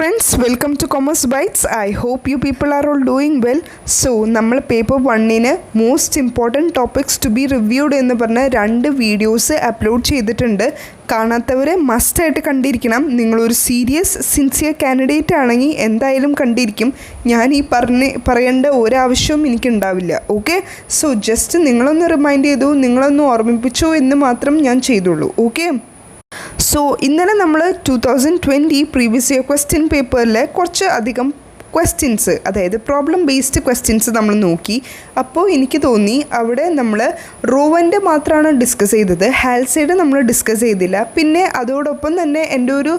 Friends, welcome to Commerce Bytes. I hope you people are all doing well. So, നമ്മൾ paper 1-ന് most important topics to be reviewed എന്ന് പറഞ്ഞ 2 videos upload ചെയ്തിട്ടുണ്ട്. കാണാത്തവരെ മസ്റ്റായിട്ട് കണ്ടിരിക്കണം. നിങ്ങളൊരു serious sincere candidate ആണെങ്കിൽ എന്തായാലും കണ്ടിരിക്കും. ഞാൻ ഈ പറയേണ്ട ഒരാവശ്യവും എനിക്കുണ്ടാവില്ല. ഓക്കെ, സോ ജസ്റ്റ് നിങ്ങളൊന്ന് റിമൈൻഡ് ചെയ്തു, നിങ്ങളൊന്ന് ഓർമ്മിപ്പിച്ചു എന്ന് മാത്രം ഞാൻ ചെയ്തുള്ളൂ. ഓക്കെ, സോ ഇന്നലെ നമ്മൾ 2020 പ്രീവിയസ് ഇയർ ക്വസ്റ്റ്യൻ പേപ്പറിലെ കുറച്ച് അധികം ക്വസ്റ്റ്യൻസ്, അതായത് പ്രോബ്ലം ബേസ്ഡ് ക്വസ്റ്റ്യൻസ് നമ്മൾ നോക്കി. അപ്പോൾ എനിക്ക് തോന്നി അവിടെ നമ്മൾ റോവൻ്റെ മാത്രമാണ് ഡിസ്കസ് ചെയ്തത്, ഹാൽസയുടെ നമ്മൾ ഡിസ്കസ് ചെയ്തില്ല. പിന്നെ അതോടൊപ്പം തന്നെ എൻ്റെ ഒരു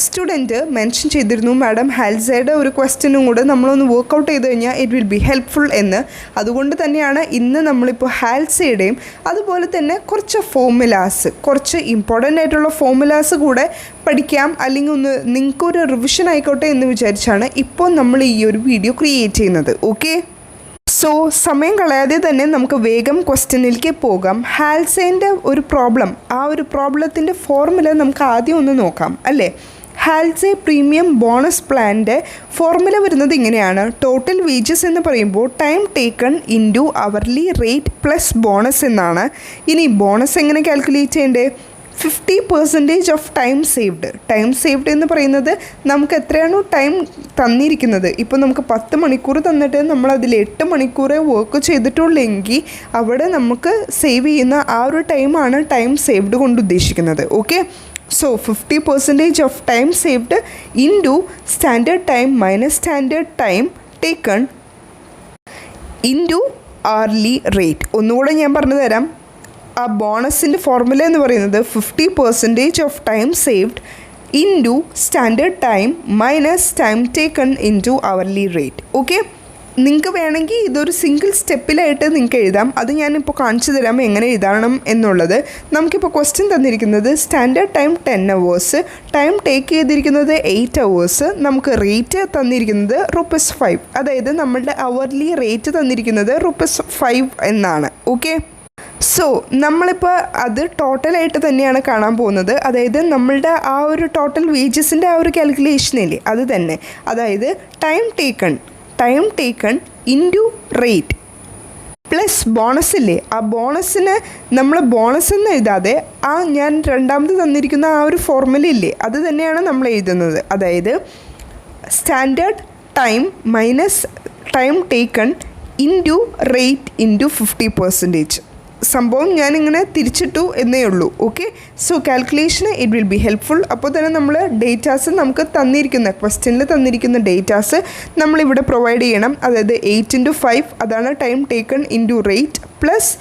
സ്റ്റുഡൻറ്റ് മെൻഷൻ ചെയ്തിരുന്നു, മാഡം ഹാൽസയുടെ ഒരു ക്വസ്റ്റ്യനും കൂടെ നമ്മളൊന്ന് വർക്കൗട്ട് ചെയ്ത് കഴിഞ്ഞാൽ ഇറ്റ് വിൽ ബി ഹെൽപ്ഫുൾ എന്ന്. അതുകൊണ്ട് തന്നെയാണ് ഇന്ന് നമ്മളിപ്പോൾ ഹാൽസയുടെയും അതുപോലെ തന്നെ കുറച്ച് ഫോർമുലാസ്, കുറച്ച് ഇമ്പോർട്ടൻ്റ് ആയിട്ടുള്ള ഫോർമുലാസ് കൂടെ പഠിക്കാം, അല്ലെങ്കിൽ ഒന്ന് നിങ്ങൾക്കൊരു റിവിഷൻ ആയിക്കോട്ടെ എന്ന് വിചാരിച്ചാണ് ഇപ്പോൾ നമ്മൾ ഈ ഒരു വീഡിയോ ക്രിയേറ്റ് ചെയ്യുന്നത്. ഓക്കെ, സോ സമയം കളയാതെ തന്നെ നമുക്ക് വേഗം ക്വസ്റ്റ്യനിലേക്ക് പോകാം. ഹാൽസേൻ്റെ ഒരു പ്രോബ്ലം, ആ ഒരു പ്രോബ്ലത്തിൻ്റെ ഫോർമുല നമുക്ക് ആദ്യം ഒന്ന് നോക്കാം അല്ലേ. ഹാൽസെ പ്രീമിയം ബോണസ് പ്ലാൻ്റെ ഫോർമുല വരുന്നത് ഇങ്ങനെയാണ്. ടോട്ടൽ വേജസ് എന്ന് പറയുമ്പോൾ time taken into hourly rate plus bonus എന്നാണ്. ഇനി ബോണസ് എങ്ങനെ കാൽക്കുലേറ്റ് ചെയ്യേണ്ടേ? 50% of time saved. Time saved എന്ന് പറയുന്നത് നമുക്ക് എത്രയാണോ ടൈം തന്നിരിക്കുന്നത്, ഇപ്പോൾ നമുക്ക് 10 മണിക്കൂർ തന്നിട്ട് നമ്മളതിൽ 8 മണിക്കൂറേ വർക്ക് ചെയ്തിട്ടുള്ളെങ്കിൽ അവിടെ നമുക്ക് സേവ് ചെയ്യുന്ന ആ ഒരു ടൈമാണ് ടൈം സേവ്ഡ് കൊണ്ട് ഉദ്ദേശിക്കുന്നത്. Okay, so 50% of time saved into standard time minus standard time taken into hourly rate. ഒന്നുകൂടെ ഞാൻ പറഞ്ഞു തരാം. ആ ബോണസിൻ്റെ ഫോർമുല എന്ന് പറയുന്നത് 50% of time saved into standard time minus time taken into hourly rate. Okay, നിങ്ങൾക്ക് വേണമെങ്കിൽ ഇതൊരു സിംഗിൾ സ്റ്റെപ്പിലായിട്ട് നിങ്ങൾക്ക് എഴുതാം. അത് ഞാനിപ്പോൾ കാണിച്ചു തരാം എങ്ങനെ എഴുതണം എന്നുള്ളത്. നമുക്കിപ്പോൾ ക്വസ്റ്റ്യൻ തന്നിരിക്കുന്നത് standard time 10 hours, time take ചെയ്തിരിക്കുന്നത് 8 hours, നമുക്ക് റേറ്റ് തന്നിരിക്കുന്നത് ₹5, അതായത് നമ്മളുടെ അവർലി റേറ്റ് തന്നിരിക്കുന്നത് ₹5 എന്നാണ്. ഓക്കെ, സോ നമ്മളിപ്പോൾ അത് ടോട്ടലായിട്ട് തന്നെയാണ് കാണാൻ പോകുന്നത്. അതായത് നമ്മളുടെ ആ ഒരു ടോട്ടൽ വേജസിൻ്റെ ആ ഒരു കാൽക്കുലേഷനില്ലേ അത് തന്നെ, അതായത് time taken into rate plus bonus ഇല്ലേ, ആ ബോണസിന് നമ്മൾ ബോണസ് എന്ന് എഴുതാതെ ആ ഞാൻ രണ്ടാമത് തന്നിരിക്കുന്ന ആ ഒരു ഫോർമുല ഇല്ലേ അത് തന്നെയാണ് നമ്മൾ എഴുതുന്നത്. അതായത് standard time minus time taken into rate into 50%. സംഭവം ഞാനിങ്ങനെ തിരിച്ചിട്ടു എന്നേ ഉള്ളൂ. ഓക്കെ, സോ കാൽക്കുലേഷന് ഇറ്റ് വിൽ ബി ഹെൽപ്ഫുൾ. അപ്പോൾ തന്നെ നമ്മൾ ഡേറ്റാസ് നമുക്ക് തന്നിരിക്കുന്ന ക്വസ്റ്റ്യനിൽ തന്നിരിക്കുന്ന ഡേറ്റാസ് നമ്മളിവിടെ പ്രൊവൈഡ് ചെയ്യണം. അതായത് 8x5 അതാണ് time taken into rate plus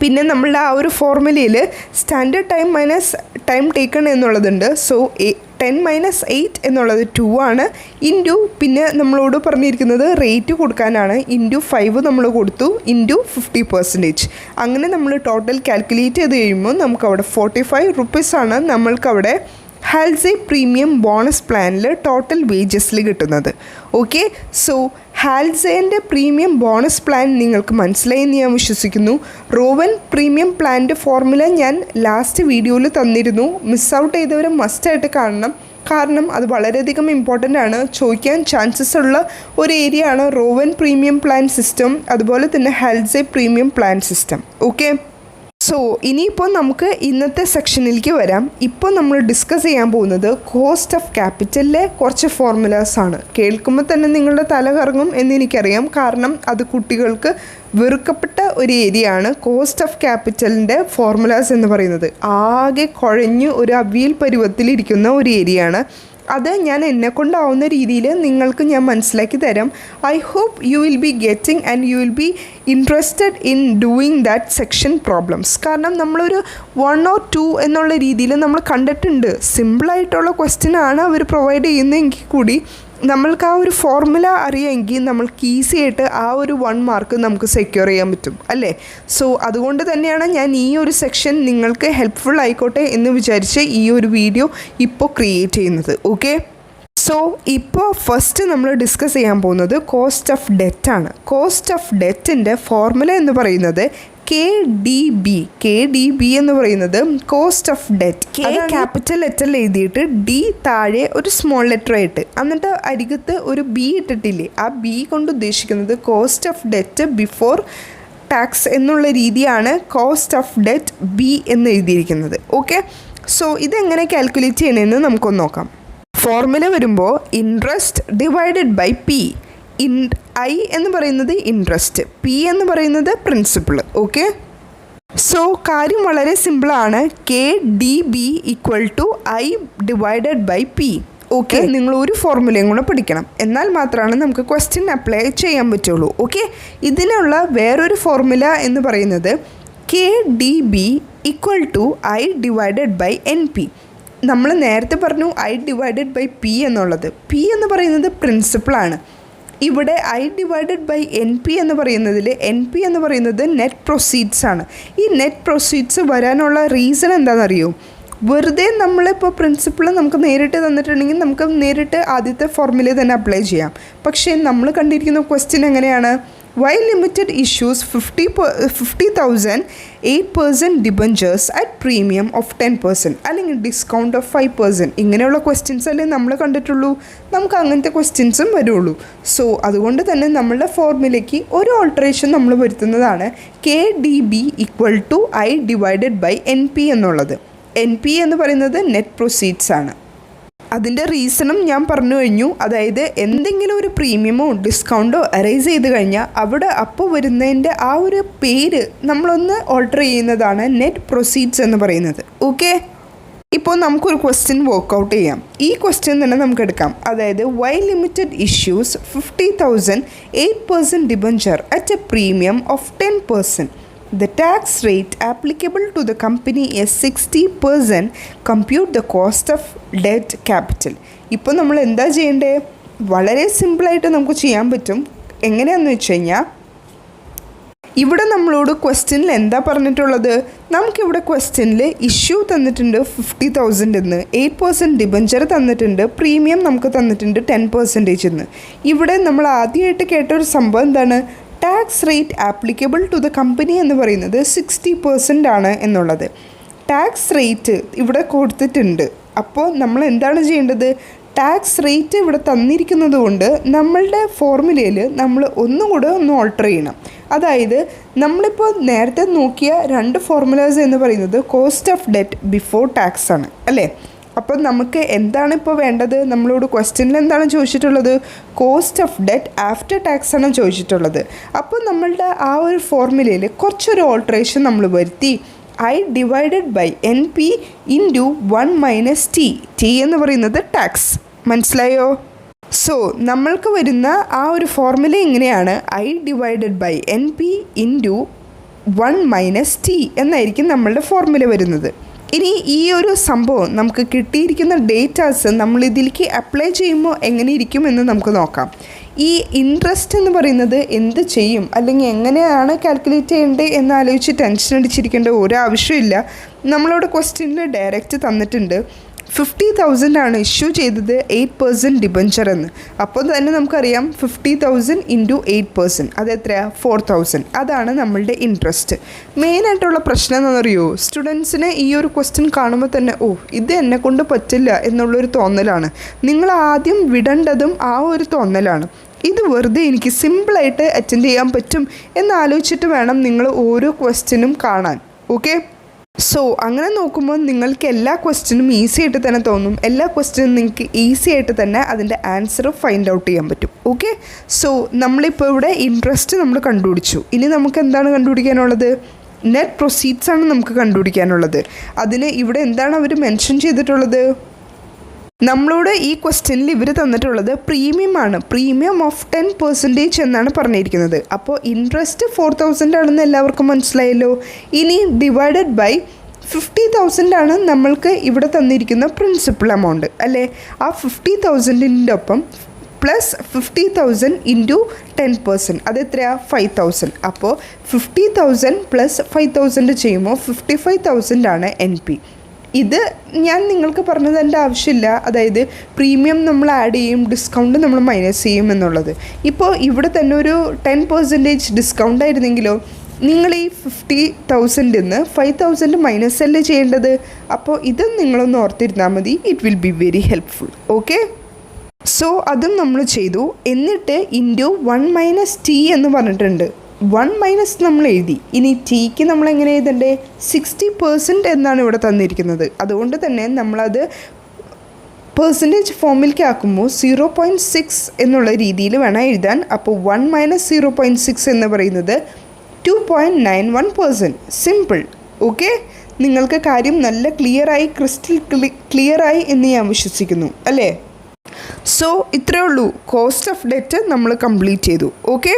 പിന്നെ നമ്മളുടെ ആ ഒരു ഫോർമുലയിൽ standard time minus time taken എന്നുള്ളതുണ്ട്. സോ 10 - 8 എന്നുള്ളത് 2 ആണ്. ഇൻറ്റു പിന്നെ നമ്മളോട് പറഞ്ഞിരിക്കുന്നത് റേറ്റ് കൊടുക്കാനാണ്. ഇൻറ്റു 5 നമ്മൾ കൊടുത്തു ഇൻറ്റു 50%. അങ്ങനെ നമ്മൾ ടോട്ടൽ കാൽക്കുലേറ്റ് ചെയ്ത് കഴിയുമ്പോൾ നമുക്കവിടെ ₹45 ആണ് നമ്മൾക്കവിടെ ഹാൽസെ പ്രീമിയം ബോണസ് പ്ലാനിൽ ടോട്ടൽ വേജസിൽ കിട്ടുന്നത്. ഓക്കെ, സോ ഹാൽസേൻ്റെ പ്രീമിയം ബോണസ് പ്ലാൻ നിങ്ങൾക്ക് മനസ്സിലായെന്ന് ഞാൻ വിശ്വസിക്കുന്നു. റോവൻ പ്രീമിയം പ്ലാൻ്റെ ഫോർമുല ഞാൻ ലാസ്റ്റ് വീഡിയോയിൽ തന്നിരുന്നു. മിസ് ഔട്ട് ചെയ്തവരെ മസ്റ്റായിട്ട് കാണണം, കാരണം അത് വളരെയധികം ഇമ്പോർട്ടൻ്റ് ആണ്. ചോദിക്കാൻ ചാൻസസ് ഉള്ള ഒരു ഏരിയ ആണ് റോവൻ പ്രീമിയം പ്ലാൻ സിസ്റ്റം, അതുപോലെ തന്നെ Halsey premium plan system. Okay, so ഇനിയിപ്പോൾ നമുക്ക് ഇന്നത്തെ സെക്ഷനിലേക്ക് വരാം. ഇപ്പോൾ നമ്മൾ ഡിസ്കസ് ചെയ്യാൻ പോകുന്നത് കോസ്റ്റ് ഓഫ് ക്യാപിറ്റലിലെ കുറച്ച് ഫോർമുലാസാണ്. കേൾക്കുമ്പോൾ തന്നെ നിങ്ങളുടെ തല കറങ്ങും എന്നെനിക്കറിയാം, കാരണം അത് കുട്ടികൾക്ക് വെറുക്കപ്പെട്ട ഒരു ഏരിയ ആണ്. കോസ്റ്റ് ഓഫ് ക്യാപിറ്റലിൻ്റെ ഫോർമുലാസ് എന്ന് പറയുന്നത് ആകെ കുഴഞ്ഞ് ഒരു അവിയൽ പരുവത്തിലിരിക്കുന്ന ഒരു ഏരിയ ആണ്. അത് ഞാൻ എന്നെക്കൊണ്ടാവുന്ന രീതിയിൽ നിങ്ങൾക്ക് ഞാൻ മനസ്സിലാക്കി തരാം. I hope you will be getting and you will be interested in doing that section problems. കാരണം നമ്മളൊരു 1 or 2 എന്നുള്ള രീതിയിൽ നമ്മൾ കണ്ടിട്ടുണ്ട്. സിമ്പിളായിട്ടുള്ള ക്വസ്റ്റ്യൻ ആണ് അവർ പ്രൊവൈഡ് ചെയ്യുന്നതെങ്കിൽ കൂടി നമ്മൾക്ക് ആ ഒരു ഫോർമുല അറിയാമെങ്കിൽ നമ്മൾക്ക് ഈസി ആയിട്ട് ആ ഒരു 1 മാർക്ക് നമുക്ക് സെക്യൂർ ചെയ്യാൻ പറ്റും അല്ലേ. സോ അതുകൊണ്ട് തന്നെയാണ് ഞാൻ ഈ ഒരു സെക്ഷൻ നിങ്ങൾക്ക് ഹെൽപ്ഫുൾ ആയിക്കോട്ടെ എന്ന് വിചാരിച്ച് ഈ ഒരു വീഡിയോ ഇപ്പോൾ ക്രിയേറ്റ് ചെയ്യുന്നത്. ഓക്കെ, സോ ഇപ്പോൾ ഫസ്റ്റ് നമ്മൾ ഡിസ്കസ് ചെയ്യാൻ പോകുന്നത് കോസ്റ്റ് ഓഫ് ഡെറ്റ് ആണ്. കോസ്റ്റ് ഓഫ് ഡെറ്റിൻ്റെ ഫോർമുല എന്ന് പറയുന്നത് KDB എന്ന് പറയുന്നത് cost of debt. K capital ലെറ്ററിൽ എഴുതിയിട്ട് ഡി താഴെ ഒരു സ്മോൾ ലെറ്റർ ആയിട്ട്, എന്നിട്ട് അരികത്ത് ഒരു ബി ഇട്ടിട്ടില്ലേ, ആ ബി കൊണ്ട് ഉദ്ദേശിക്കുന്നത് cost of debt before tax എന്നുള്ള രീതിയാണ് കോസ്റ്റ് ഓഫ് ഡെറ്റ് ബി എന്ന് എഴുതിയിരിക്കുന്നത്. ഓക്കെ, സോ ഇതെങ്ങനെ കാൽക്കുലേറ്റ് ചെയ്യണമെന്ന് നമുക്കൊന്ന് നോക്കാം. ഫോർമുല വരുമ്പോൾ interest divided by P. I എന്ന് പറയുന്നത് ഇൻട്രസ്റ്റ്, പി എന്ന് പറയുന്നത് പ്രിൻസിപ്പിൾ. ഓക്കെ, സോ കാര്യം വളരെ സിമ്പിളാണ്. KDB equal to I divided by P. Okay, നിങ്ങൾ ഒരു ഫോർമുലയും കൂടെ പഠിക്കണം, എന്നാൽ മാത്രമാണ് നമുക്ക് ക്വസ്റ്റ്യൻ അപ്ലൈ ചെയ്യാൻ പറ്റുള്ളൂ. ഓക്കെ, ഇതിനുള്ള വേറൊരു ഫോർമുല എന്ന് പറയുന്നത് KDB equal to I divided by NP. നമ്മൾ നേരത്തെ പറഞ്ഞു ഐ ഡിവൈഡഡ് ബൈ പി എന്നുള്ളത്. പി എന്ന് പറയുന്നത് പ്രിൻസിപ്പിളാണ്. ഇവിടെ ഐ ഡിവൈഡഡ് ബൈ NP എന്ന് പറയുന്നതിൽ NP എന്ന് പറയുന്നത് നെറ്റ് പ്രൊസീഡ്സ് ആണ്. ഈ നെറ്റ് പ്രൊസീഡ്സ് വരാനുള്ള റീസൺ എന്താണെന്നറിയോ? വെറുതെ നമ്മളിപ്പോൾ പ്രിൻസിപ്പിൾ നമുക്ക് നേരിട്ട് തന്നിട്ടുണ്ടെങ്കിൽ നമുക്ക് നേരിട്ട് ആദ്യത്തെ ഫോർമുല തന്നെ അപ്ലൈ ചെയ്യാം. പക്ഷേ നമ്മൾ കണ്ടിരിക്കുന്ന ക്വസ്റ്റ്യൻ എങ്ങനെയാണ്? Y limited issues 50,000 8% debentures at premium of 10% അല്ലെങ്കിൽ ഡിസ്കൗണ്ട് ഓഫ് 5%. ഇങ്ങനെയുള്ള ക്വസ്റ്റ്യൻസ് അല്ലേ നമ്മൾ കണ്ടിട്ടുള്ളൂ. നമുക്ക് അങ്ങനത്തെ ക്വസ്റ്റ്യൻസും വരുള്ളൂ. സോ അതുകൊണ്ട് തന്നെ നമ്മളുടെ ഫോർമുലയ്ക്ക് ഒരു ഓൾട്ടറേഷൻ നമ്മൾ വരുത്തുന്നതാണ് KDB equal to I divided by NP എന്നുള്ളത്. NP എന്ന് പറയുന്നത് നെറ്റ് പ്രൊസീഡ്സ് ആണ്. അതിൻ്റെ റീസണും ഞാൻ പറഞ്ഞു കഴിഞ്ഞു. അതായത് എന്തെങ്കിലും ഒരു പ്രീമിയമോ ഡിസ്കൗണ്ടോ അറൈസ് ചെയ്ത് കഴിഞ്ഞാൽ അവിടെ അപ്പോൾ വരുന്നതിൻ്റെ ആ ഒരു പേര് നമ്മളൊന്ന് ഓൾട്ടർ ചെയ്യുന്നതാണ് നെറ്റ് പ്രൊസീഡ്സ് എന്ന് പറയുന്നത്. ഓക്കെ, ഇപ്പോൾ നമുക്കൊരു ക്വസ്റ്റ്യൻ വർക്കൗട്ട് ചെയ്യാം. ഈ ക്വസ്റ്റ്യൻ തന്നെ നമുക്ക് എടുക്കാം. അതായത് Y limited issues 50,000 8% debenture at a premium of 10%. The tax rate applicable to the company is 60%. Compute the cost of debt capital. ഇപ്പോൾ നമ്മൾ എന്താ ചെയ്യേണ്ടത്? വളരെ സിമ്പിളായിട്ട് നമുക്ക് ചെയ്യാൻ പറ്റും. എങ്ങനെയാണെന്ന് വെച്ച് കഴിഞ്ഞാൽ ഇവിടെ നമ്മളോട് ക്വസ്റ്റ്യനിൽ എന്താ പറഞ്ഞിട്ടുള്ളത്? നമുക്കിവിടെ ക്വസ്റ്റ്യനിൽ ഇഷ്യൂ തന്നിട്ടുണ്ട് 50,000 എന്ന്, 8% ഡിബഞ്ചർ തന്നിട്ടുണ്ട്, പ്രീമിയം നമുക്ക് തന്നിട്ടുണ്ട് 10% എന്ന്. ഇവിടെ നമ്മൾ ആദ്യമായിട്ട് കേട്ട ഒരു സംഭവം എന്താണ്? Tax rate applicable to the company എന്ന് പറയുന്നത് 60% ആണ് എന്നുള്ളത്. ടാക്സ് റേറ്റ് ഇവിടെ കൊടുത്തിട്ടുണ്ട്. അപ്പോൾ നമ്മൾ എന്താണ് ചെയ്യേണ്ടത്? ടാക്സ് റേറ്റ് ഇവിടെ തന്നിരിക്കുന്നത് കൊണ്ട് നമ്മളുടെ ഫോർമുലയിൽ നമ്മൾ ഒന്നുകൂടെ ഒന്ന് ഓൾട്ടർ ചെയ്യണം. അതായത് നമ്മളിപ്പോൾ നേരത്തെ നോക്കിയ രണ്ട് ഫോർമുലാസ് എന്ന് പറയുന്നത് cost of debt before tax ആണ് അല്ലേ? അപ്പോൾ നമുക്ക് എന്താണ് ഇപ്പോൾ വേണ്ടത്? നമ്മളോട് ക്വസ്റ്റ്യനിൽ എന്താണ് ചോദിച്ചിട്ടുള്ളത്? Cost of debt after tax ആണ് ചോദിച്ചിട്ടുള്ളത്. അപ്പോൾ നമ്മളുടെ ആ ഒരു ഫോർമുലയിൽ കുറച്ചൊരു ഓൾട്ടറേഷൻ നമ്മൾ വരുത്തി. I divided by NP into 1 - T എന്ന് പറയുന്നത് ടാക്സ്. മനസ്സിലായോ? സോ നമ്മൾക്ക് വരുന്ന ആ ഒരു ഫോർമുല ഇങ്ങനെയാണ്. I divided by NP into 1 - T എന്നായിരിക്കും നമ്മളുടെ ഫോർമുല വരുന്നത്. ഇനി ഈ ഒരു സംഭവം നമുക്ക് കിട്ടിയിരിക്കുന്ന ഡേറ്റാസ് നമ്മൾ ഇതിലേക്ക് അപ്ലൈ ചെയ്യുമ്പോൾ എങ്ങനെ ഇരിക്കുമെന്ന് നമുക്ക് നോക്കാം. ഈ ഇൻട്രസ്റ്റ് എന്ന് പറയുന്നത് എന്ത് ചെയ്യും അല്ലെങ്കിൽ എങ്ങനെയാണ് കാൽക്കുലേറ്റ് ചെയ്യേണ്ടത് എന്നാലോചിച്ച് ടെൻഷൻ അടിച്ചിരിക്കേണ്ട ഒരു ആവശ്യമില്ല. നമ്മളോട് ക്വസ്റ്റ്യനിൽ ഡയറക്റ്റ് തന്നിട്ടുണ്ട് 50,000 ആണ് ഇഷ്യൂ ചെയ്തത് 8% ഡിബഞ്ചർ എന്ന്. അപ്പോൾ തന്നെ നമുക്കറിയാം 50,000 ഇൻറ്റു 8% അത് എത്രയാണ്? 4,000. അതാണ് നമ്മളുടെ ഇൻട്രസ്റ്റ്. മെയിനായിട്ടുള്ള പ്രശ്നം എന്താണെന്നറിയോ? സ്റ്റുഡൻസിന് ഈ ഒരു ക്വസ്റ്റ്യൻ കാണുമ്പോൾ തന്നെ ഇത് എന്നെ കൊണ്ട് പറ്റില്ല എന്നുള്ളൊരു തോന്നലാണ്. നിങ്ങൾ ആദ്യം വിടേണ്ടതും ആ ഒരു തോന്നലാണ്. ഇത് വെറുതെ എനിക്ക് സിമ്പിളായിട്ട് അറ്റൻഡ് ചെയ്യാൻ പറ്റും എന്നാലോചിച്ചിട്ട് വേണം നിങ്ങൾ ഓരോ ക്വസ്റ്റ്യനും കാണാൻ. ഓക്കെ, സോ അങ്ങനെ നോക്കുമ്പോൾ നിങ്ങൾക്ക് എല്ലാ ക്വസ്റ്റ്യനും ഈസി ആയിട്ട് തന്നെ തോന്നും. എല്ലാ ക്വസ്റ്റ്യനും നിങ്ങൾക്ക് ഈസി ആയിട്ട് തന്നെ അതിൻ്റെ ആൻസർ ഫൈൻഡ് ഔട്ട് ചെയ്യാൻ പറ്റും. ഓക്കെ, സോ നമ്മളിപ്പോൾ ഇവിടെ ഇൻട്രസ്റ്റ് നമ്മൾ കണ്ടുപിടിച്ചു. ഇനി നമുക്ക് എന്താണ് കണ്ടുപിടിക്കാനുള്ളത്? നെറ്റ് പ്രൊസീഡ്സ് ആണ് നമുക്ക് കണ്ടുപിടിക്കാനുള്ളത്. അതിന് ഇവിടെ എന്താണ് അവർ മെൻഷൻ ചെയ്തിട്ടുള്ളത്? നമ്മളോട് ഈ ക്വസ്റ്റ്യനിൽ ഇവർ തന്നിട്ടുള്ളത് പ്രീമിയം ആണ്. പ്രീമിയം ഓഫ് 10% എന്നാണ് പറഞ്ഞിരിക്കുന്നത്. അപ്പോൾ ഇൻട്രസ്റ്റ് 4,000 ആണെന്ന് എല്ലാവർക്കും മനസ്സിലായല്ലോ. ഇനി ഡിവൈഡഡ് ബൈ 50,000 ആണ് നമ്മൾക്ക് ഇവിടെ തന്നിരിക്കുന്ന പ്രിൻസിപ്പൽ എമൗണ്ട് അല്ലേ? ആ 50,000ൻ്റെ ഒപ്പം പ്ലസ് 50,000 ഇൻറ്റു 10% അത് എത്രയാണ്? 5,000. അപ്പോൾ 50,000 പ്ലസ് 5,000 ചെയ്യുമ്പോൾ 55,000 ആണ് NP. ഇത് ഞാൻ നിങ്ങൾക്ക് പറഞ്ഞു തരേണ്ട ആവശ്യമില്ല. അതായത് പ്രീമിയം നമ്മൾ ആഡ് ചെയ്യും, ഡിസ്കൗണ്ട് നമ്മൾ മൈനസ് ചെയ്യും എന്നുള്ളത്. ഇപ്പോൾ ഇവിടെ തന്നെ ഒരു 10% ഡിസ്കൗണ്ട് ആയിരുന്നെങ്കിലോ നിങ്ങൾ ഈ 50,000 നിന്ന് 5,000 മൈനസ് അല്ലേ ചെയ്യേണ്ടത്. അപ്പോൾ ഇതും നിങ്ങളൊന്ന് ഓർത്തിരുന്നാൽ മതി. It will be very helpful. Okay, so അതും നമ്മൾ ചെയ്തു. എന്നിട്ട് ഇൻറ്റു 1 - t എന്ന് പറഞ്ഞിട്ടുണ്ട്. 1 - നമ്മൾ എഴുതി. ഇനി ടിക്ക് നമ്മൾ എങ്ങനെ എഴുതണ്ടേ? 60% എന്നാണ് ഇവിടെ തന്നിരിക്കുന്നത്. അതുകൊണ്ട് തന്നെ നമ്മളത് പെർസെൻറ്റേജ് ഫോമിലേക്ക് ആക്കുമ്പോൾ 0.6 എന്നുള്ള രീതിയിൽ വേണം എഴുതാൻ. അപ്പോൾ 1 - 0.6 എന്ന് പറയുന്നത് 2.91%. സിമ്പിൾ. ഓക്കെ, നിങ്ങൾക്ക് കാര്യം നല്ല ക്ലിയറായി, ക്രിസ്റ്റൽ ക്ലിയറായി എന്ന് ഞാൻ വിശ്വസിക്കുന്നു, അല്ലേ? സോ ഇത്രയേ ഉള്ളൂ. കോസ്റ്റ് ഓഫ് ഡെറ്റ് നമ്മൾ കംപ്ലീറ്റ് ചെയ്തു. ഓക്കെ,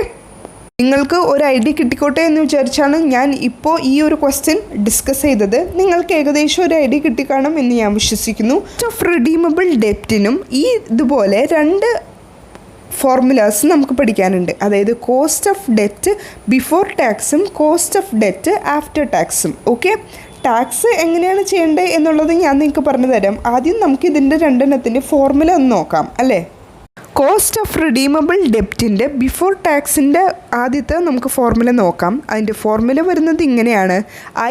നിങ്ങൾക്ക് ഒരു ഐഡിയ കിട്ടിക്കോട്ടെ എന്ന് വിചാരിച്ചാണ് ഞാൻ ഇപ്പോൾ ഈ ഒരു ക്വസ്റ്റ്യൻ ഡിസ്കസ് ചെയ്തത്. നിങ്ങൾക്ക് ഏകദേശം ഒരു ഐഡിയ കിട്ടിക്കാണും എന്ന് ഞാൻ വിശ്വസിക്കുന്നു. കോസ്റ്റ് ഓഫ് റിഡീമബിൾ ഡെപ്റ്റിനും ഈ ഇതുപോലെ 2 ഫോർമുലാസ് നമുക്ക് പഠിക്കാനുണ്ട്. അതായത് കോസ്റ്റ് ഓഫ് ഡെറ്റ് ബിഫോർ ടാക്സും കോസ്റ്റ് ഓഫ് ഡെറ്റ് ആഫ്റ്റർ ടാക്സും. ഓക്കെ, ടാക്സ് എങ്ങനെയാണ് ചെയ്യേണ്ടത് എന്നുള്ളത് ഞാൻ നിങ്ങൾക്ക് പറഞ്ഞു തരാം. ആദ്യം നമുക്ക് ഇതിൻ്റെ 2 ഫോർമുല ഒന്ന് നോക്കാം, അല്ലേ? കോസ്റ്റ് ഓഫ് റിഡീമബിൾ ഡെപ്റ്റിൻ്റെ ബിഫോർ ടാക്സിൻ്റെ ആദ്യത്തെ നമുക്ക് ഫോർമുല നോക്കാം. അതിൻ്റെ ഫോർമുല വരുന്നത് ഇങ്ങനെയാണ്: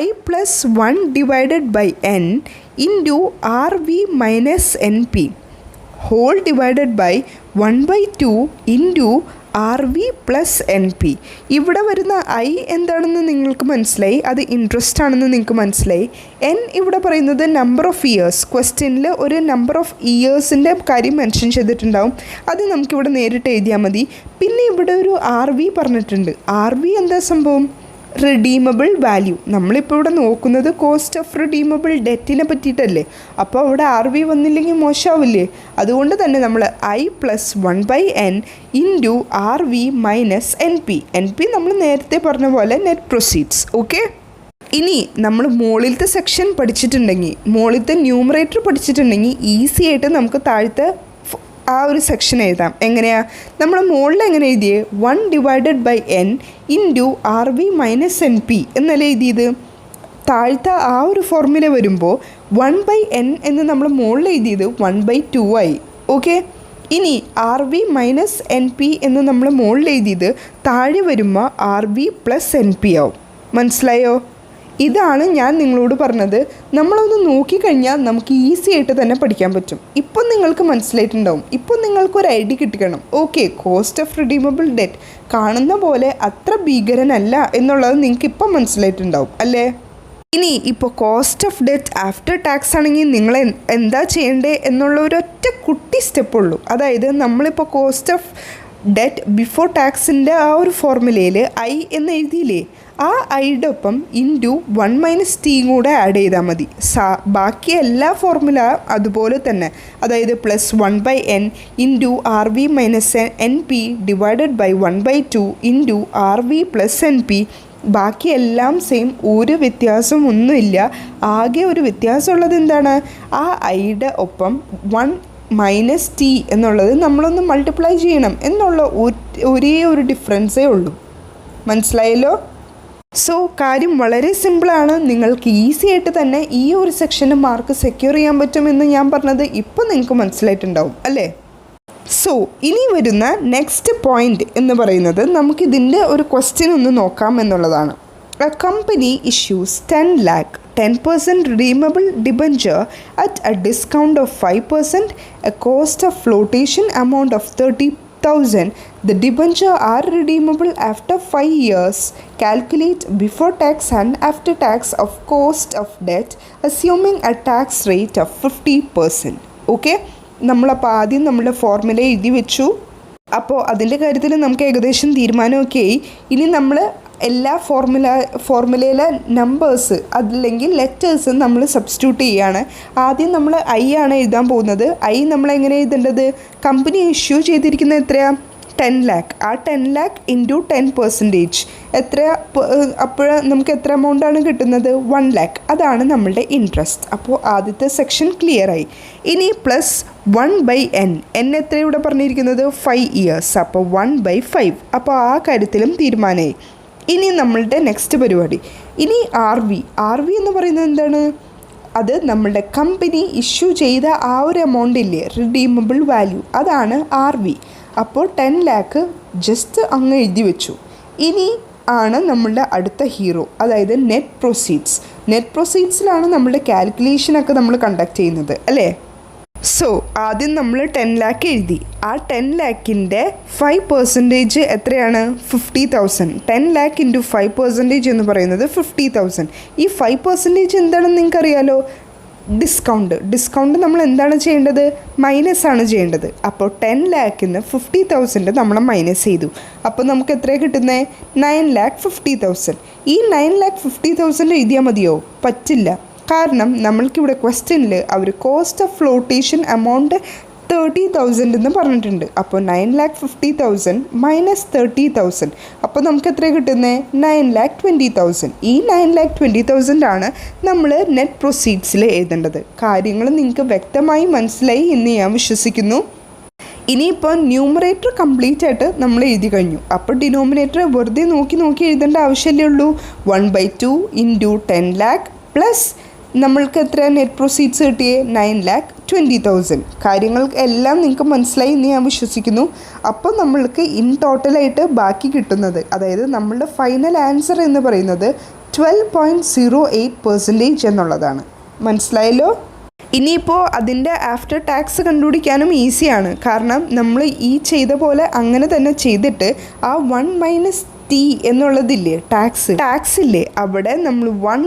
I+1/n into RV - NP whole divided by 1/2 into RV + NP. ഇവിടെ വരുന്ന I എന്താണെന്ന് നിങ്ങൾക്ക് മനസ്സിലായി, അത് ഇൻട്രസ്റ്റ് ആണെന്ന് നിങ്ങൾക്ക് മനസ്സിലായി. N ഇവിടെ പറയുന്നത് നമ്പർ ഓഫ് ഇയേഴ്സ്. ക്വസ്റ്റ്യനിൽ ഒരു നമ്പർ ഓഫ് ഇയേഴ്സിൻ്റെ കാര്യം മെൻഷൻ ചെയ്തിട്ടുണ്ടാവും. അത് നമുക്കിവിടെ നേരിട്ട് എഴുതിയാൽ മതി. പിന്നെ ഇവിടെ ഒരു RV പറഞ്ഞിട്ടുണ്ട്. RV എന്താ സംഭവം? Redeemable value. നമ്മളിപ്പോൾ ഇവിടെ നോക്കുന്നത് കോസ്റ്റ് ഓഫ് റിഡീമബിൾ ഡെറ്റിനെ പറ്റിയിട്ടല്ലേ. അപ്പോൾ അവിടെ RV വന്നില്ലെങ്കിൽ മോശമാവില്ലേ? അതുകൊണ്ട് തന്നെ നമ്മൾ I+1/n ഇൻറ്റു RV - NP നമ്മൾ നേരത്തെ പറഞ്ഞ പോലെ നെറ്റ് പ്രൊസീഡ്സ്. ഓക്കെ, ഇനി നമ്മൾ മുകളിലത്തെ സെക്ഷൻ പഠിച്ചിട്ടുണ്ടെങ്കിൽ, മുകളിലത്തെ ന്യൂമറേറ്റർ പഠിച്ചിട്ടുണ്ടെങ്കിൽ ഈസി ആയിട്ട് നമുക്ക് താഴത്തെ ആ ഒരു സെക്ഷൻ എഴുതാം. എങ്ങനെയാണ്? നമ്മൾ മുകളിൽ എങ്ങനെ എഴുതിയേ? 1/n ഇൻറ്റു RV - NP എന്നല്ലേ എഴുതിയത്. താഴത്തെ ആ ഒരു ഫോർമുല വരുമ്പോൾ 1/n എന്ന് നമ്മൾ മുകളിൽ എഴുതിയത് 1/2 ആയി. ഓക്കെ, ഇനി RV - NP എന്ന് നമ്മൾ മുകളിൽ എഴുതിയത് താഴെ വരുമ്പോൾ RV + NP ആവും. മനസ്സിലായോ? ഇതാണ് ഞാൻ നിങ്ങളോട് പറഞ്ഞത്. നമ്മളൊന്ന് നോക്കിക്കഴിഞ്ഞാൽ നമുക്ക് ഈസി ആയിട്ട് തന്നെ പഠിക്കാൻ പറ്റും. ഇപ്പം നിങ്ങൾക്ക് മനസ്സിലായിട്ടുണ്ടാവും. ഇപ്പം നിങ്ങൾക്കൊരു ഐഡിയ കിട്ടിക്കണം. Okay, cost of redeemable debt കാണുന്ന പോലെ അത്ര ഭീകരനല്ല എന്നുള്ളത് നിങ്ങൾക്ക് ഇപ്പം മനസ്സിലായിട്ടുണ്ടാവും, അല്ലേ? ഇനി ഇപ്പോൾ cost of debt after tax ആണെങ്കിൽ നിങ്ങൾ എന്താ ചെയ്യേണ്ടത് എന്നുള്ള ഒരൊറ്റ കുട്ടി സ്റ്റെപ്പുള്ളൂ. അതായത് നമ്മളിപ്പോൾ കോസ്റ്റ് ഓഫ് ഡെറ്റ് ബിഫോർ ടാക്സിൻ്റെ ആ ഒരു ഫോർമുലയിൽ I എന്ന് എഴുതിയില്ലേ, ആ ഐയുടെ ഒപ്പം ഇൻറ്റു 1 - t കൂടെ ആഡ് ചെയ്താൽ മതി. ബാക്കി എല്ലാ ഫോർമുല അതുപോലെ തന്നെ. അതായത് +1/n into RV - NP divided by 1/2 into RV + NP. ബാക്കി എല്ലാം സെയിം, ഒരു വ്യത്യാസം ഒന്നുമില്ല. ആകെ ഒരു വ്യത്യാസമുള്ളത് എന്താണ്? ആ ഐയുടെ ഒപ്പം 1 - t എന്നുള്ളത് നമ്മളൊന്ന് മൾട്ടിപ്ലൈ ചെയ്യണം എന്നുള്ള ഒരേ ഒരു ഡിഫറൻസേ ഉള്ളൂ. മനസ്സിലായല്ലോ? സോ കാര്യം വളരെ സിമ്പിളാണ്. നിങ്ങൾക്ക് ഈസി ആയിട്ട് തന്നെ ഈ ഒരു സെക്ഷന് മാർക്ക് സെക്യൂർ ചെയ്യാൻ പറ്റുമെന്ന് ഞാൻ പറഞ്ഞത് ഇപ്പോൾ നിങ്ങൾക്ക് മനസ്സിലായിട്ടുണ്ടാവും, അല്ലേ? സോ ഇനി വരുന്ന നെക്സ്റ്റ് പോയിന്റ് എന്ന് പറയുന്നത് നമുക്കിതിൻ്റെ ഒരു ക്വസ്റ്റ്യൻ ഒന്ന് നോക്കാം എന്നുള്ളതാണ്. A company issues 10 lakh 10% redeemable debenture at a discount of 5%, a cost of flotation amount of 30,000. The debenture are redeemable after 5 years. Calculate before tax and after tax of cost of debt assuming a tax rate of 50%. Okay, നമ്മളപ്പോൾ ആദ്യം നമ്മുടെ formula എഴുതി വെച്ചു. അപ്പോൾ അതിൻ്റെ കാര്യത്തിൽ നമുക്ക് ഏകദേശം തീരുമാനമൊക്കെ ആയി. ഇനി നമ്മൾ എല്ലാ ഫോർമുലയിലെ നമ്പേഴ്സ് അല്ലെങ്കിൽ ലെറ്റേഴ്സ് നമ്മൾ സബ്സ്റ്റിറ്റ്യൂട്ട് ചെയ്യുകയാണ്. ആദ്യം നമ്മൾ I ആണ് എഴുതാൻ പോകുന്നത്. I നമ്മൾ എങ്ങനെ എഴുതേണ്ടത്? കമ്പനി ഇഷ്യൂ ചെയ്തിരിക്കുന്നത് എത്രയാണ്? 10 lakh. ആ 10 lakh ഇൻറ്റു 10% എത്ര? അപ്പോൾ നമുക്ക് എത്ര എമൗണ്ടാണ് കിട്ടുന്നത്? 1 lakh. അതാണ് നമ്മളുടെ ഇൻട്രസ്റ്റ്. അപ്പോൾ ആദ്യത്തെ സെക്ഷൻ ക്ലിയറായി. ഇനി +1/n. n എത്ര ഇവിടെ പറഞ്ഞിരിക്കുന്നത്? 5 years. അപ്പോൾ 1/5. അപ്പോൾ ആ കാര്യത്തിലും തീരുമാനമായി. ഇനി നമ്മളുടെ നെക്സ്റ്റ് പരിപാടി. ഇനി RV എന്ന് പറയുന്നത് എന്താണ്? അത് നമ്മളുടെ കമ്പനി ഇഷ്യൂ ചെയ്ത ആ ഒരു എമൗണ്ട് ഇല്ലേ, റിഡീമബിൾ വാല്യൂ, അതാണ് RV. അപ്പോൾ 10 lakh ജസ്റ്റ് അങ്ങ് എഴുതി വെച്ചു. ഇനി ആണ് നമ്മളുടെ അടുത്ത ഹീറോ, അതായത് നെറ്റ് പ്രൊസീഡ്സ്. നെറ്റ് പ്രൊസീഡ്സിലാണ് നമ്മളുടെ കാൽക്കുലേഷനൊക്കെ നമ്മൾ കണ്ടക്ട് ചെയ്യുന്നത് അല്ലേ. സോ ആദ്യം നമ്മൾ 10 lakh എഴുതി. ആ 10 lakhൻ്റെ 5% എത്രയാണ്? 50,000. 10 lakh ഇൻറ്റു 5% എന്ന് പറയുന്നത് 50,000. ഈ 5% എന്താണെന്ന് നിങ്ങൾക്കറിയാലോ, ഡിസ്കൗണ്ട് നമ്മൾ എന്താണ് ചെയ്യേണ്ടത്? മൈനസ് ആണ് ചെയ്യേണ്ടത്. അപ്പോൾ 10 lakhന്ന് 50,000 നമ്മൾ മൈനസ് ചെയ്തു. അപ്പോൾ നമുക്ക് എത്രയാണ് കിട്ടുന്നത്? 9,50,000. ഈ 9,50,000 എഴുതിയാൽ മതിയോ? പറ്റില്ല. കാരണം നമ്മൾക്കിവിടെ ക്വസ്റ്റ്യനിൽ അവർ കോസ്റ്റ് ഓഫ് ഫ്ലോട്ടേഷൻ എമൗണ്ട് 30,000 എന്ന് പറഞ്ഞിട്ടുണ്ട്. അപ്പോൾ 9,50,000 മൈനസ് 30,000, അപ്പോൾ നമുക്ക് എത്ര കിട്ടുന്നത്? 9,20,000. ഈ 9,20,000 ആണ് നമ്മൾ നെറ്റ് പ്രൊസീഡ്സിൽ എഴുതേണ്ടത്. കാര്യങ്ങൾ നിങ്ങൾക്ക് വ്യക്തമായി മനസ്സിലായി എന്ന് ഞാൻ വിശ്വസിക്കുന്നു. ഇനിയിപ്പോൾ ന്യൂമറേറ്റർ കംപ്ലീറ്റ് ആയിട്ട് നമ്മൾ എഴുതി കഴിഞ്ഞു. അപ്പോൾ ഡിനോമിനേറ്റർ വെറുതെ നോക്കി എഴുതേണ്ട ആവശ്യമല്ലേ ഉള്ളൂ. 1/2 ഇൻറ്റു 10 lakh പ്ലസ് നമ്മൾക്ക് എത്ര നെറ്റ് പ്രൊസീഡ്സ് കിട്ടിയേ? 9,20,000. കാര്യങ്ങൾ എല്ലാം നിങ്ങൾക്ക് മനസ്സിലായി എന്ന് ഞാൻ വിശ്വസിക്കുന്നു. അപ്പോൾ നമ്മൾക്ക് ഇൻ ടോട്ടലായിട്ട് ബാക്കി കിട്ടുന്നത്, അതായത് നമ്മളുടെ ഫൈനൽ ആൻസർ എന്ന് പറയുന്നത് 12.08% എന്നുള്ളതാണ്. മനസ്സിലായല്ലോ? ഇനിയിപ്പോൾ അതിൻ്റെ ആഫ്റ്റർ ടാക്സ് കണ്ടുപിടിക്കാനും ഈസിയാണ്. കാരണം നമ്മൾ ഈ ചെയ്ത പോലെ അങ്ങനെ തന്നെ ചെയ്തിട്ട് ആ 1 - T എന്നുള്ളതില്ലേ, ടാക്സ് ഇല്ലേ, അവിടെ നമ്മൾ 1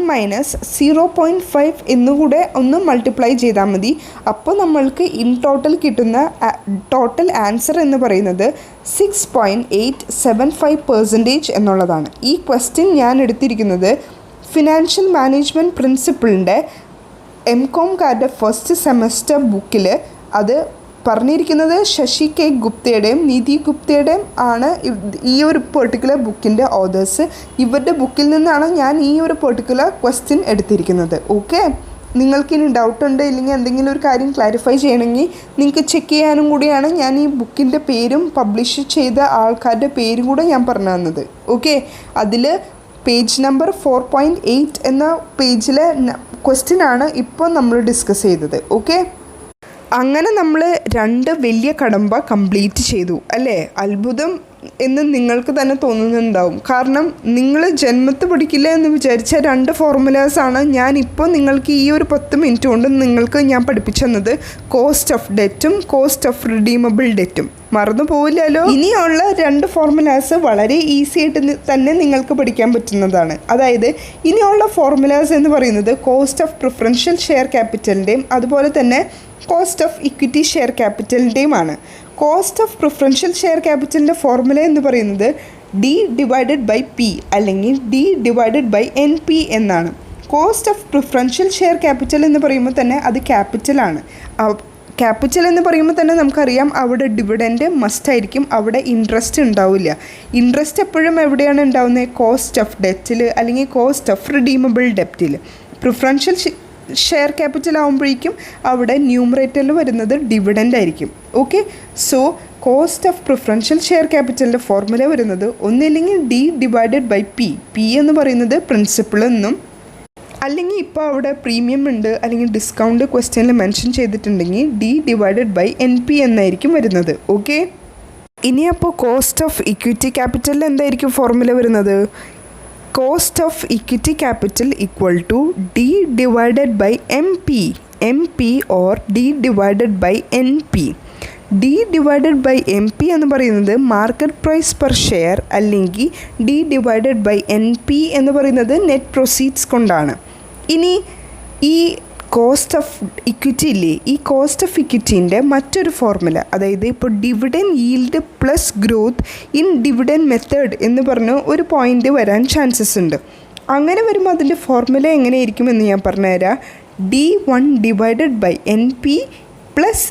- 0.5 എന്നുകൂടെ ഒന്ന് മൾട്ടിപ്ലൈ ചെയ്താൽ മതി. അപ്പോൾ നമ്മൾക്ക് ഇൻ ടോട്ടൽ കിട്ടുന്ന ടോട്ടൽ ആൻസർ എന്ന് പറയുന്നത് 6.875% എന്നുള്ളതാണ്. ഈ ക്വസ്റ്റ്യൻ ഞാൻ എടുത്തിരിക്കുന്നത് ഫിനാൻഷ്യൽ മാനേജ്മെൻറ്റ് പ്രിൻസിപ്പിളിൻ്റെ MCOMകാരുടെ ഫസ്റ്റ് സെമസ്റ്റർ ബുക്കിൽ. അത് പറഞ്ഞിരിക്കുന്നത് ശശി K ഗുപ്തയുടെയും നിധി ഗുപ്തയുടെയും ആണ് ഈ ഒരു പെർട്ടിക്കുലർ ബുക്കിൻ്റെ ഓതേഴ്സ്. ഇവരുടെ ബുക്കിൽ നിന്നാണ് ഞാൻ ഈ ഒരു പെർട്ടിക്കുലർ ക്വസ്റ്റ്യൻ എടുത്തിരിക്കുന്നത്. ഓക്കെ, നിങ്ങൾക്കിനി ഡൗട്ടുണ്ട് ഇല്ലെങ്കിൽ എന്തെങ്കിലും ഒരു കാര്യം ക്ലാരിഫൈ ചെയ്യണമെങ്കിൽ നിങ്ങൾക്ക് ചെക്ക് ചെയ്യാനും കൂടിയാണ് ഞാൻ ഈ ബുക്കിൻ്റെ പേരും പബ്ലിഷ് ചെയ്ത ആൾക്കാരുടെ പേരും കൂടെ ഞാൻ പറഞ്ഞു തന്നത്. ഓക്കെ, അതിൽ പേജ് നമ്പർ 4.8 എന്ന പേജിലെ ക്വസ്റ്റ്യനാണ് ഇപ്പോൾ നമ്മൾ ഡിസ്കസ് ചെയ്തത്. ഓക്കെ, അങ്ങനെ നമ്മൾ 2 വലിയ കടമ്പ കംപ്ലീറ്റ് ചെയ്തു അല്ലേ. അത്ഭുതം എന്ന് നിങ്ങൾക്ക് തന്നെ തോന്നുന്നുണ്ടാവും. കാരണം നിങ്ങൾ ജന്മത്ത് പഠിക്കില്ല എന്ന് വിചാരിച്ച 2 ഫോർമുലാസാണ് ഞാനിപ്പോൾ നിങ്ങൾക്ക് ഈ ഒരു 10 മിനിറ്റ് കൊണ്ട് നിങ്ങൾക്ക് ഞാൻ പഠിപ്പിച്ചു തന്നത്. കോസ്റ്റ് ഓഫ് ഡെറ്റും കോസ്റ്റ് ഓഫ് റിഡീമബിൾ ഡെറ്റും മറന്നു പോവില്ലല്ലോ. ഇനിയുള്ള 2 ഫോർമുലാസ് വളരെ ഈസി ആയിട്ട് തന്നെ നിങ്ങൾക്ക് പഠിക്കാൻ പറ്റുന്നതാണ്. അതായത് ഇനിയുള്ള ഫോർമുലാസ് എന്ന് പറയുന്നത് കോസ്റ്റ് ഓഫ് പ്രിഫറൻഷ്യൽ ഷെയർ ക്യാപിറ്റലിൻ്റെയും അതുപോലെ തന്നെ കോസ്റ്റ് ഓഫ് ഇക്വിറ്റി ഷെയർ ക്യാപിറ്റലിൻ്റെയുമാണ്. കോസ്റ്റ് ഓഫ് പ്രിഫറൻഷ്യൽ ഷെയർ ക്യാപിറ്റലിൻ്റെ ഫോർമുല എന്ന് പറയുന്നത് D/P അല്ലെങ്കിൽ D/NP എന്നാണ്. Cost of preferential share capital എന്ന് പറയുമ്പോൾ തന്നെ അത് ക്യാപിറ്റലാണ്. ക്യാപിറ്റൽ എന്ന് പറയുമ്പോൾ തന്നെ നമുക്കറിയാം അവിടെ ഡിവിഡൻഡ് മസ്റ്റായിരിക്കും, അവിടെ ഇൻട്രസ്റ്റ് ഉണ്ടാവില്ല. ഇൻട്രസ്റ്റ് എപ്പോഴും എവിടെയാണ് ഉണ്ടാവുന്നത്? കോസ്റ്റ് ഓഫ് ഡെറ്റിൽ അല്ലെങ്കിൽ കോസ്റ്റ് ഓഫ് റിഡീമബിൾ ഡെപ്റ്റിൽ. പ്രിഫറൻഷ്യൽ ഷെയർ ക്യാപിറ്റൽ ആകുമ്പോഴേക്കും അവിടെ ന്യൂമറേറ്ററിൽ വരുന്നത് ഡിവിഡൻഡ് ആയിരിക്കും. Okay, so cost of preferential share ക്യാപിറ്റലിൻ്റെ ഫോർമുല വരുന്നത് ഒന്നില്ലെങ്കിൽ D/P. P എന്ന് പറയുന്നത് പ്രിൻസിപ്പിൾ എന്നും, അല്ലെങ്കിൽ ഇപ്പോൾ അവിടെ പ്രീമിയം ഉണ്ട് അല്ലെങ്കിൽ ഡിസ്കൗണ്ട് ക്വസ്റ്റ്യനിൽ മെൻഷൻ ചെയ്തിട്ടുണ്ടെങ്കിൽ D/NP എന്നായിരിക്കും വരുന്നത്. ഓക്കെ, ഇനി അപ്പോൾ കോസ്റ്റ് ഓഫ് ഇക്വിറ്റി ക്യാപിറ്റലിൽ എന്തായിരിക്കും ഫോർമുല വരുന്നത്? Cost of equity capital equal to D/MP. MP or D/NP. D/MP എന്ന് പറയുന്നത് മാർക്കറ്റ് പ്രൈസ് പെർ ഷെയർ, അല്ലെങ്കിൽ D/NP എന്ന് പറയുന്നത് നെറ്റ് പ്രൊസീഡ്സ് കൊണ്ടാണ്. ഇനി ഈ കോസ്റ്റ് ഓഫ് ഇക്വിറ്റി ഇല്ലേ, ഈ കോസ്റ്റ് ഓഫ് ഇക്വിറ്റീൻ്റെ മറ്റൊരു ഫോർമുല, അതായത് ഇപ്പോൾ dividend yield plus growth in dividend method എന്ന് പറഞ്ഞ് ഒരു പോയിൻ്റ് വരാൻ ചാൻസസ് ഉണ്ട്. അങ്ങനെ വരുമ്പോൾ അതിൻ്റെ ഫോർമുല എങ്ങനെയായിരിക്കുമെന്ന് ഞാൻ പറഞ്ഞുതരാം. D1/NP പ്ലസ്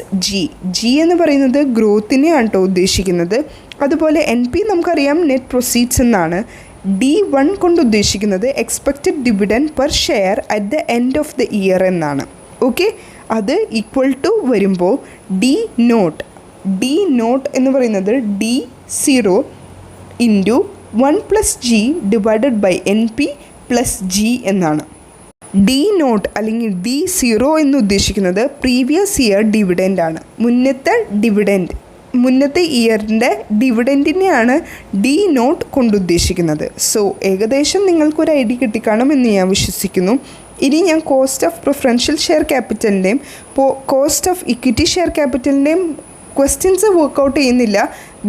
G എന്ന് പറയുന്നത് ഗ്രോത്തിനെയാണ് കേട്ടോ ഉദ്ദേശിക്കുന്നത്. അതുപോലെ NP നമുക്കറിയാം നെറ്റ് പ്രൊസീഡ്സ് എന്നാണ്. D1 കൊണ്ട് ഉദ്ദേശിക്കുന്നത് expected dividend per share at the end of the year എന്നാണ്. ഓക്കെ, അത് ഈക്വൽ ടു വരുമ്പോൾ D നോട്ട് എന്ന് പറയുന്നത് D0 ഇൻറ്റു 1 + G/NP + G എന്നാണ്. ഡി നോട്ട് അല്ലെങ്കിൽ D0 എന്ന് ഉദ്ദേശിക്കുന്നത് പ്രീവിയസ് ഇയർ ഡിവിഡൻഡ് ആണ്. മുന്നത്തെ ഇയറിൻ്റെ ഡിവിഡൻറ്റിനെയാണ് D0 കൊണ്ടുദ്ദേശിക്കുന്നത്. സോ ഏകദേശം നിങ്ങൾക്കൊരു ഐഡിയ കിട്ടിക്കാണുമെന്ന് ഞാൻ വിശ്വസിക്കുന്നു. ഇനി ഞാൻ കോസ്റ്റ് ഓഫ് പ്രിഫറൻഷ്യൽ ഷെയർ ക്യാപിറ്റലിൻ്റെയും കോസ്റ്റ് ഓഫ് ഇക്വിറ്റി ഷെയർ ക്യാപിറ്റലിൻ്റെയും ക്വസ്റ്റ്യൻസ് വർക്കൗട്ട് ചെയ്യുന്നില്ല.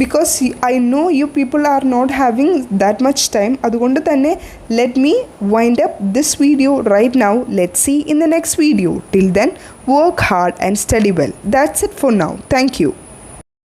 Because I know you people are not having that much time. അതുകൊണ്ട് തന്നെ let me wind up this video right now. Let see in the next video. Till then work hard and study well. That's it for now. Thank U.